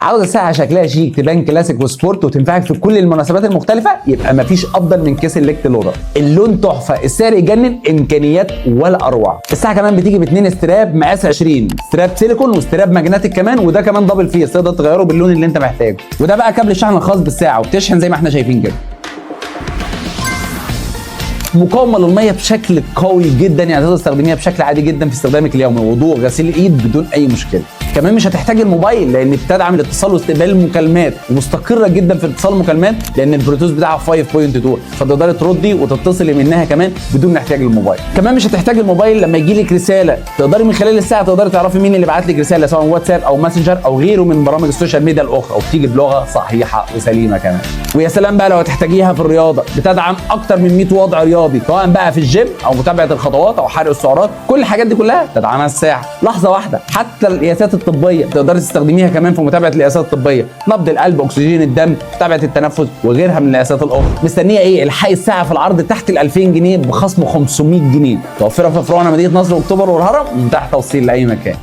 عاوز الساعه شكلها شيك تبان كلاسيك وسبورت وتنفعك في كل المناسبات المختلفه، يبقى مفيش افضل من كيس سيلكت لورا. اللون تحفه، السعر يجنن، امكانيات ولا اروع. الساعه كمان بتيجي باثنين استراب مقاس 20، استراب سيليكون واستراب ماجنتيك كمان، وده كمان دبل فيس تقدر تغيره باللون اللي انت محتاجه. وده بقى كابل الشحن الخاص بالساعه وبتشحن زي ما احنا شايفين كده. مقاومه للميه بشكل قوي جدا، يعني تقدر تستخدميها بشكل عادي جدا في استخدامك اليومي، وضوء، غسيل الايد بدون اي مشكله. كمان مش هتحتاج الموبايل لان بتدعم الاتصال واستقبال المكالمات، ومستقره جدا في اتصال المكالمات لان البلوتوث بتاعها 5.2، فتقدري تردي وتتصلي منها كمان بدون احتياج للموبايل. كمان مش هتحتاج الموبايل لما يجي لك رساله، تقدري من خلال الساعه تقدري تعرفي مين اللي بعت لك رساله، سواء واتساب او ماسنجر او غيره من برامج السوشيال ميديا الاخرى، وبتيجي بلغه صحيحه وسليمه كمان. ويا سلام بقى لو هتحتاجيها في الرياضه، بتدعم اكتر من 100 وضع رياضي، سواء بقى في الجيم او متابعه الخطوات او حرق السعرات، كل الحاجات دي كلها تدعمها الساعه. لحظه واحده، حتى القياسات الطبيه تقدري تستخدميها كمان في متابعه القياسات الطبيه، نبض القلب، اكسجين الدم، متابعه التنفس وغيرها من القياسات الاخرى. مستنيه ايه؟ الحقي الساعه في العرض تحت ال 2000 جنيه بخصم 500 جنيه، توفرها في فروعنا مدينه نصر واكتوبر والهرم، ومتاح توصيل لاي مكان.